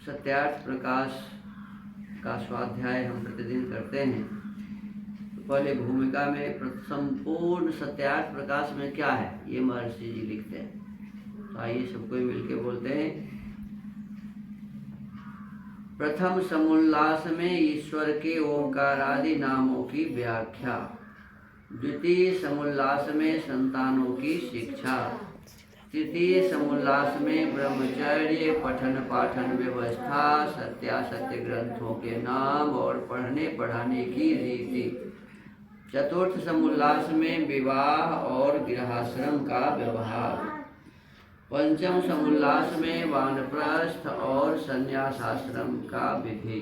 सत्यार्थ प्रकाश का स्वाध्याय हम प्रतिदिन करते हैं। तो पहले भूमिका में संपूर्ण सत्यार्थ प्रकाश में क्या है ये महर्षि जी लिखते हैं। तो आइए सबको मिलके बोलते हैं। प्रथम समुल्लास में ईश्वर के ओंकार आदि नामों की व्याख्या, द्वितीय समुल्लास में संतानों की शिक्षा, तृतीय समुल्लास में ब्रह्मचर्य पठन पाठन व्यवस्था, सत्यासत्य ग्रंथों के नाम और पढ़ने पढ़ाने की रीति, चतुर्थ समुल्लास में विवाह और गृहाश्रम का व्यवहार, पंचम समुल्लास में वानप्रस्थ और संन्यासाश्रम का विधि,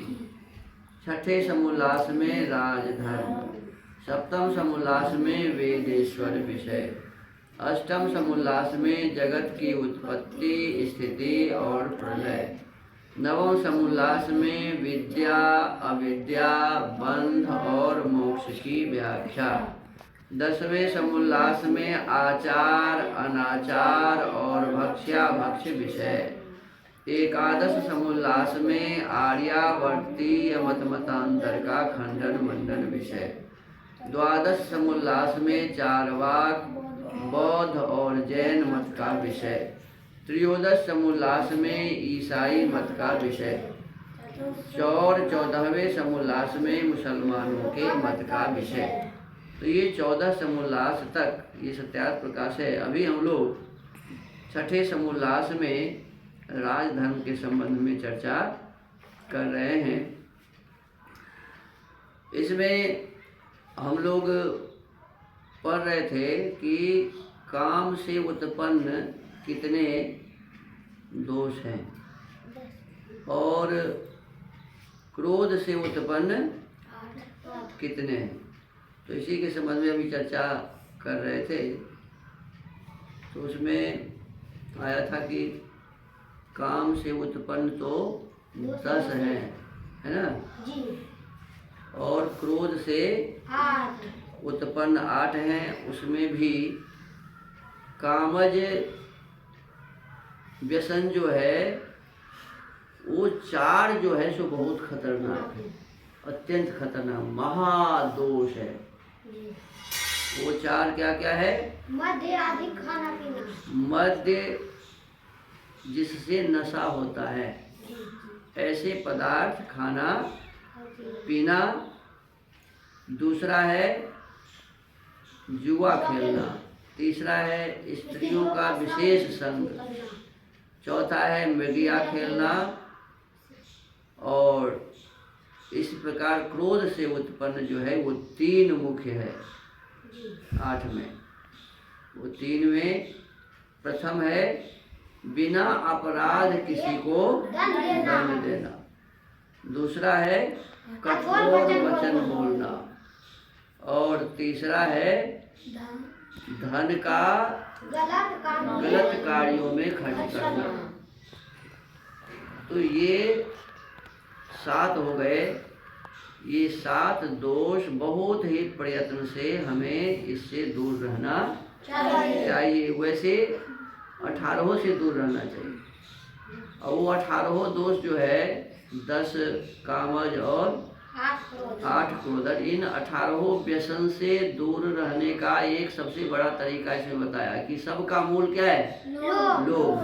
छठे समुल्लास में राजधर्म, सप्तम समुल्लास में वेदेश्वर विषय, अष्टम समुल्लास में जगत की उत्पत्ति स्थिति और प्रलय, नवम समुल्लास में विद्या अविद्या बंध और मोक्ष की व्याख्या, दसवें समुल्लास में आचार अनाचार और भक्ष्या भक्ष्य विषय, एकादश समुल्लास में आर्यावर्तीय मतमतांतर का खंडन मंडन विषय, द्वादश समुल्लास में चारवाक बौद्ध और जैन मत का विषय, त्रयोदश समुल्लास में ईसाई मत का विषय, और 14वें समुल्लास में मुसलमानों के मत का विषय। तो ये 14 समुल्लास तक ये सत्यार्थ प्रकाश है। अभी हम लोग छठे समुल्लास में राजधर्म के संबंध में चर्चा कर रहे हैं। इसमें हम लोग पढ़ रहे थे कि काम से उत्पन्न कितने दोष हैं और क्रोध से उत्पन्न कितने हैं। तो इसी के संबंध में अभी चर्चा कर रहे थे। तो उसमें आया था कि काम से उत्पन्न तो 10 हैं, है ना, और क्रोध से उत्पन्न 8 हैं। उसमें भी कामज व्यसन जो है वो 4 जो है सो बहुत खतरनाक है, अत्यंत खतरनाक महादोष है। वो 4 क्या क्या है? मद्य आदि खाना पीना, मद्य जिससे नशा होता है, ऐसे पदार्थ खाना पीना। दूसरा है जुआ खेलना, तीसरा है स्त्रियों का विशेष संग, चौथा है मिडिया खेलना। और इस प्रकार क्रोध से उत्पन्न जो है वो 3 मुख्य है 8 में। वो 3 में प्रथम है बिना अपराध किसी को दंड देना, दूसरा है कठोर वचन बोलना, और तीसरा है धन का गलत कार्यों में खर्च करना। तो ये 7 हो गए। ये 7 दोष बहुत ही प्रयत्न से हमें इससे दूर रहना चाहिए। वैसे 18 से दूर रहना चाहिए। और वो 18 दोष जो है 10 कामज और 8 क्रोध, इन 18 व्यसन से दूर रहने का एक सबसे बड़ा तरीका इसमें बताया कि सबका मूल क्या है? लोभ।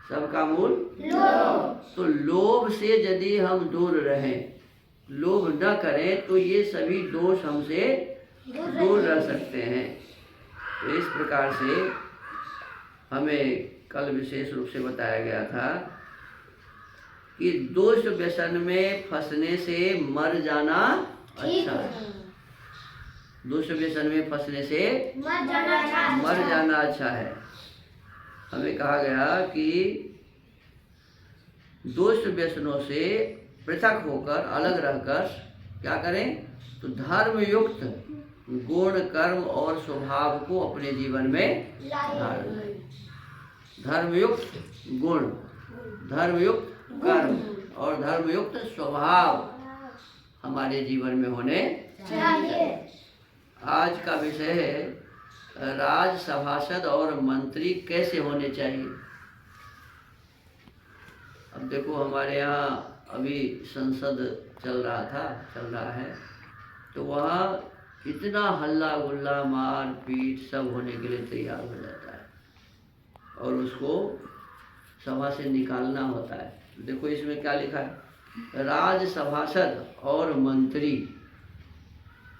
सबका मूल लोभ। तो लोभ से यदि हम दूर रहें, लोभ न करें, तो ये सभी दोष हमसे दूर रह सकते हैं। तो इस प्रकार से हमें कल विशेष रूप से बताया गया था कि दोष व्यसन में फंसने से मर जाना अच्छा है। दोष व्यसन में फंसने से मर जाना अच्छा है। हमें कहा गया कि दोष व्यसनों से पृथक होकर, अलग रहकर क्या करें? तो धर्म युक्त गुण कर्म और स्वभाव को अपने जीवन में धारण करें। धर्मयुक्त गुण, धर्मयुक्त कर्म और धर्मयुक्त स्वभाव हमारे जीवन में होने चाहिए। आज का विषय है राज सभासद और मंत्री कैसे होने चाहिए। अब देखो हमारे यहाँ अभी संसद चल रहा है, तो वहाँ इतना हल्ला गुल्ला मार पीट सब होने के लिए तैयार हो जाता है और उसको सभा से निकालना होता है। देखो इसमें क्या लिखा है, राज्यसभासद और मंत्री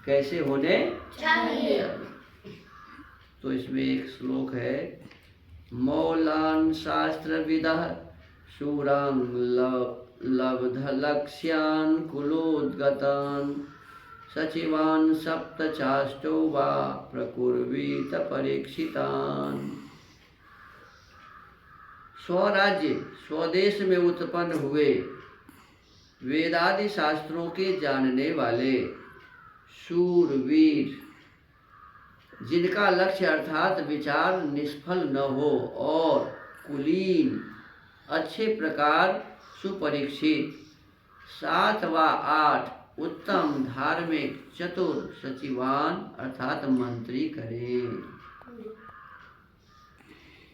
कैसे होने चाहिए। तो इसमें एक श्लोक है, मौलान शास्त्रविदः शूरां लब्धलक्ष्यान् कुलोद्गतान् सचिवान् सप्तचाष्टो वा प्रकुर्वीत परीक्षितान्। स्वराज्य स्वदेश में उत्पन्न हुए वेदादि शास्त्रों के जानने वाले शूरवीर, जिनका लक्ष्य अर्थात विचार निष्फल न हो और कुलीन अच्छे प्रकार सुपरीक्षित 7 व 8 उत्तम धार्मिक चतुर सचिवान अर्थात मंत्री करें।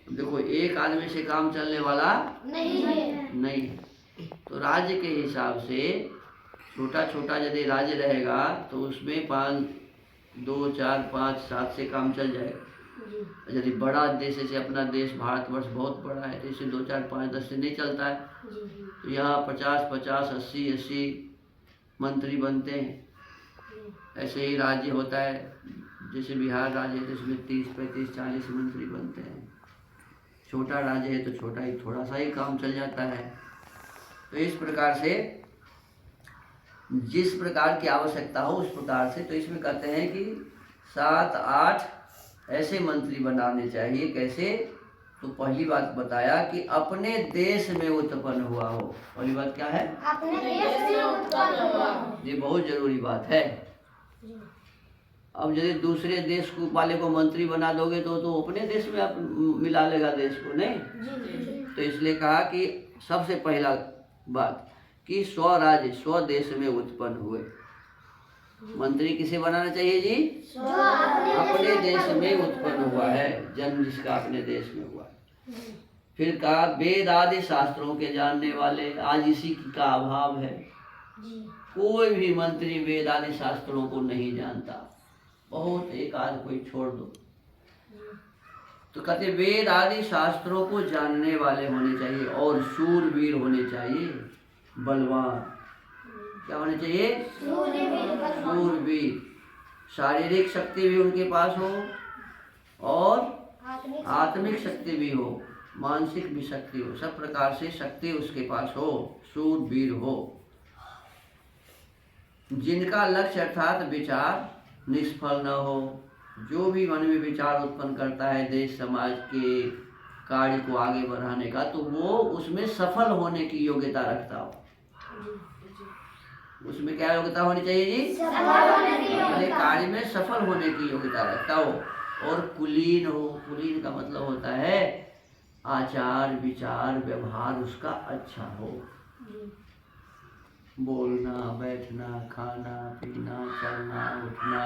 देखो एक आदमी से काम चलने वाला नहीं है। तो राज्य के हिसाब से छोटा छोटा यदि राज्य रहेगा तो उसमें 5, 2, 4, 5, 7 से काम चल जाएगा। यदि बड़ा देश जैसे अपना देश भारतवर्ष बहुत बड़ा है तो इसे 2, 4, 5, 10 से नहीं चलता है। तो यहाँ 50, 50, 80 मंत्री बनते हैं। ऐसे ही राज्य होता है, जैसे बिहार राज्य है तो इसमें 30, 35, 40 मंत्री बनते हैं। छोटा राज्य है तो छोटा ही थोड़ा सा ही काम चल जाता है। तो इस प्रकार से जिस प्रकार की आवश्यकता हो उस प्रकार से, तो इसमें कहते हैं कि 7, 8 ऐसे मंत्री बनाने चाहिए। कैसे? तो पहली बात बताया कि अपने देश में उत्पन्न हुआ हो। पहली बात क्या है? अपने देश में उत्पन्न हुआ हो। ये बहुत जरूरी बात है। अब यदि दूसरे देश को वाले को मंत्री बना दोगे तो अपने देश में आप मिला लेगा देश को, नहीं। तो इसलिए कहा कि सबसे पहला बात कि स्वराज्य स्वदेश में उत्पन्न हुए मंत्री किसे बनाना चाहिए जी? अपने देश में उत्पन्न हुआ है, जन्म जिसका अपने देश में हुआ है। फिर कहा वेद आदि शास्त्रों के जानने वाले। आज इसी का अभाव है, कोई भी मंत्री वेद आदि शास्त्रों को नहीं जानता, बहुत एक आध कोई छोड़ दो। तो कहते वेद आदि शास्त्रों को जानने वाले होने चाहिए और शूरवीर होने चाहिए, बलवान। क्या होने चाहिए? शूरवीर। शारीरिक शक्ति भी उनके पास हो और आत्मिक शक्ति भी हो, मानसिक भी शक्ति हो, सब प्रकार से शक्ति उसके पास हो, शूरवीर हो। जिनका लक्ष्य अर्थात विचार निष्फल न हो। जो भी मन में विचार उत्पन्न करता है देश समाज के कार्य को आगे बढ़ाने का, तो वो उसमें सफल होने की योग्यता रखता हो। उसमें क्या योग्यता होनी चाहिए जी? अपने कार्य में सफल होने की योग्यता रखता हो और कुलीन हो। कुलीन का मतलब होता है आचार विचार व्यवहार उसका अच्छा हो। बोलना बैठना खाना पीना चलना उठना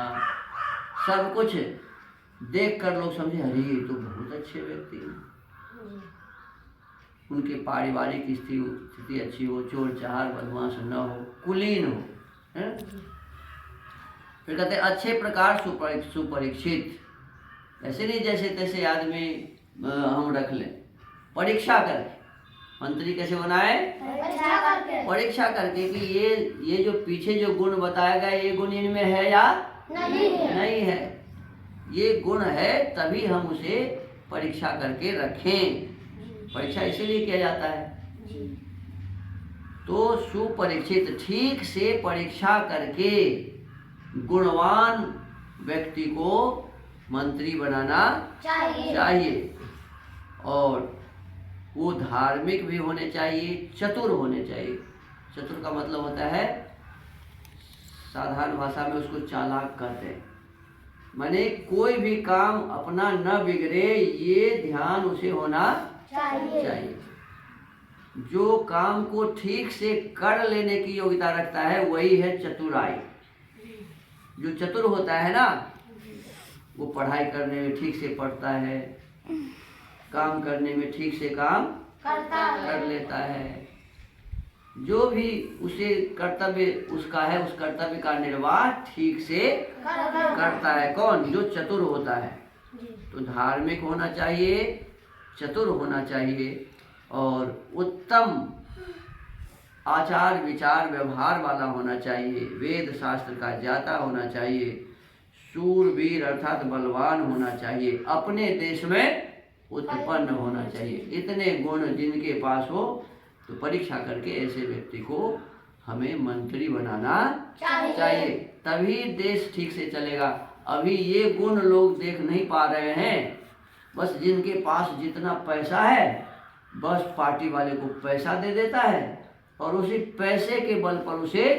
सब कुछ देख कर लोग समझे अरे ये तो बहुत अच्छे व्यक्ति हैं। उनके पारिवारिक स्थिति अच्छी हो, चोर चहार बदमाश न हो, कुलीन हो, है? फिर कहते हैं अच्छे प्रकार सुपरीक्षित। ऐसे नहीं जैसे तैसे आदमी हम रख लें, परीक्षा करके। मंत्री कैसे बनाए? परीक्षा करके कि ये जो पीछे जो गुण बताया गया ये गुण इनमें है या नहीं है। ये गुण है तभी हम उसे परीक्षा करके रखें। परीक्षा इसीलिए किया जाता है। तो सुपरीक्षित, ठीक से परीक्षा करके गुणवान व्यक्ति को मंत्री बनाना चाहिए। और वो धार्मिक भी होने चाहिए, चतुर होने चाहिए। चतुर का मतलब होता है, साधारण भाषा में उसको चालाक कहते हैं। माने कोई भी काम अपना न बिगड़े ये ध्यान उसे होना चाहिए। जो काम को ठीक से कर लेने की योग्यता रखता है वही है चतुराई। जो चतुर होता है ना, वो पढ़ाई करने में ठीक से पढ़ता है, काम करने में ठीक से काम कर लेता है, जो भी उसे कर्तव्य उसका है, उस कर्तव्य का निर्वाह ठीक से करता है। कौन? जो चतुर होता है। तो धार्मिक होना चाहिए, चतुर होना चाहिए और उत्तम आचार विचार व्यवहार वाला होना चाहिए, वेद शास्त्र का ज्ञाता होना चाहिए, शूरवीर अर्थात बलवान होना चाहिए, अपने देश में उत्पन्न होना चाहिए। इतने गुण जिनके पास हो तो परीक्षा करके ऐसे व्यक्ति को हमें मंत्री बनाना चाहिए, तभी देश ठीक से चलेगा। अभी ये गुण लोग देख नहीं पा रहे हैं। बस जिनके पास जितना पैसा है, बस पार्टी वाले को पैसा दे देता है और उसी पैसे के बल पर उसे